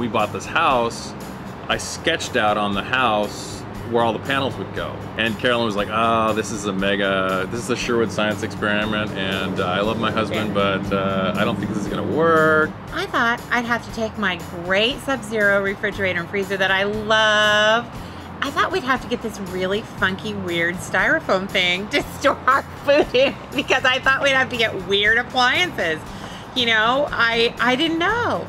we bought this house, I sketched out on the house where all the panels would go. And Carolyn was like, oh, this is a Sherwood science experiment, and I love my husband, but I don't think this is gonna work. I thought I'd have to take my great Sub-Zero refrigerator and freezer that I love. I thought we'd have to get this really funky, weird styrofoam thing to store our food in, because I thought we'd have to get weird appliances. You know, I didn't know.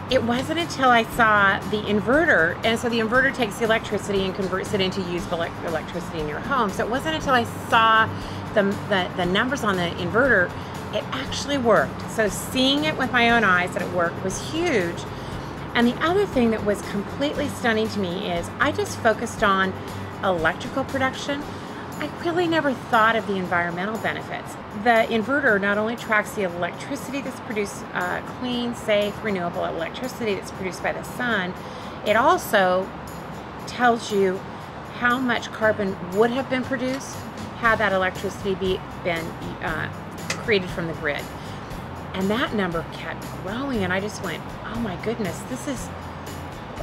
It wasn't until I saw the inverter, and so the inverter takes the electricity and converts it into usable electricity in your home. So it wasn't until I saw the numbers on the inverter, it actually worked. So seeing it with my own eyes that it worked was huge. And the other thing that was completely stunning to me is I just focused on electrical production. I really never thought of the environmental benefits. The inverter not only tracks the electricity that's produced, clean, safe, renewable electricity that's produced by the sun, it also tells you how much carbon would have been produced had that electricity been created from the grid. And that number kept growing, and I just went, oh my goodness, this is,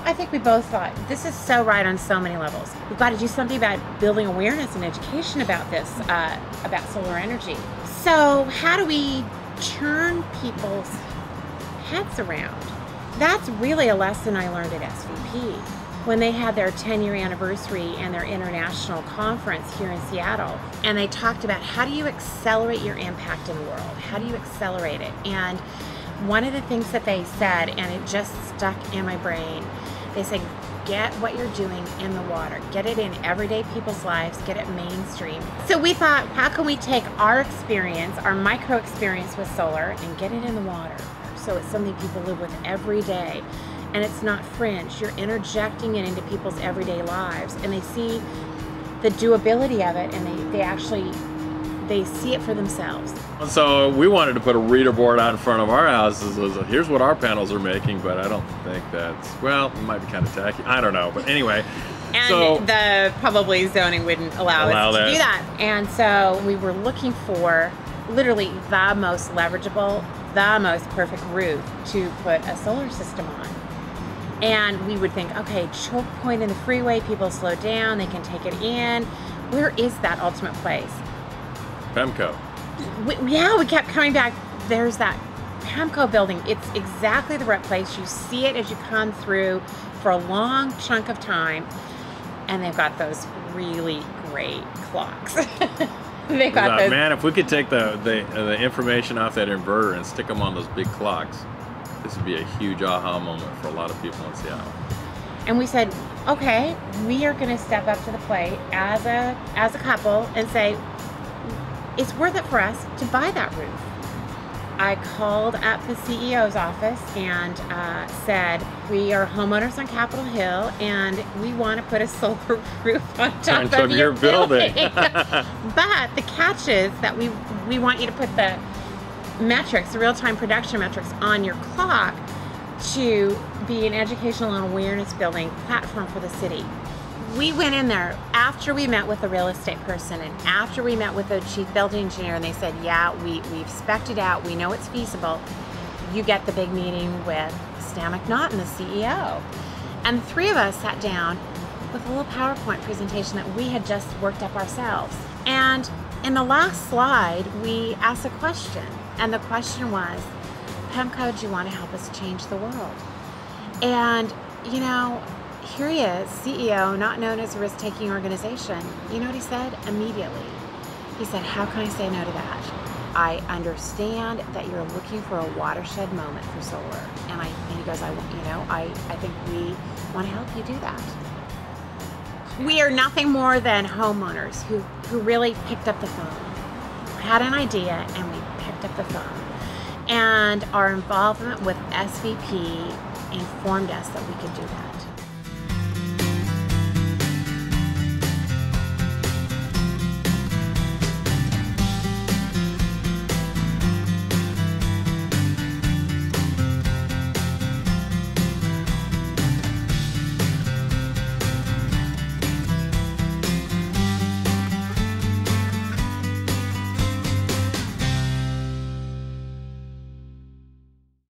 I think we both thought, this is so right on so many levels. We've got to do something about building awareness and education about this, about solar energy. So how do we turn people's heads around? That's really a lesson I learned at SVP. When they had their 10-year anniversary and their international conference here in Seattle, and they talked about how do you accelerate your impact in the world? How do you accelerate it? And one of the things that they said, and it just stuck in my brain, they said, get what you're doing in the water. Get it in everyday people's lives, get it mainstream. So we thought, how can we take our experience, our micro experience with solar, and get it in the water? So it's something people live with every day. And it's not fringe. You're interjecting it into people's everyday lives, and they see the doability of it, and they see it for themselves. So we wanted to put a reader board out in front of our houses. Here's what our panels are making, but I don't think that's, well, it might be kind of tacky. I don't know, but anyway. And so, the probably zoning wouldn't allow us to do that. And so we were looking for literally the most leverageable, the most perfect roof to put a solar system on. And we would think, okay, choke point in the freeway, people slow down, they can take it in. Where is that ultimate place? PEMCO. We kept coming back. There's that PEMCO building. It's exactly the right place. You see it as you come through for a long chunk of time. And they've got those really great clocks. They've got those. Man, if we could take the information off that inverter and stick them on those big clocks, this would be a huge aha moment for a lot of people in Seattle. And we said, okay, we are going to step up to the plate as a couple and say, it's worth it for us to buy that roof. I called up the CEO's office and said, we are homeowners on Capitol Hill and we want to put a solar roof on top of your building. But the catch is that we want you to put the metrics, the real-time production metrics on your clock to be an educational and awareness building platform for the city. We went in there after we met with the real estate person and after we met with the chief building engineer, and they said, yeah, we've spec'd it out, we know it's feasible. You get the big meeting with Stan McNaughton, the CEO. And the three of us sat down with a little PowerPoint presentation that we had just worked up ourselves. And in the last slide, we asked a question. And the question was, PEMCO, do you want to help us change the world? And, you know, here he is, CEO, not known as a risk-taking organization. You know what he said? Immediately. He said, how can I say no to that? I understand that you're looking for a watershed moment for solar. And he goes, I think we want to help you do that. We are nothing more than homeowners who really picked up the phone, had an idea, and we picked up the phone. And our involvement with SVP informed us that we could do that.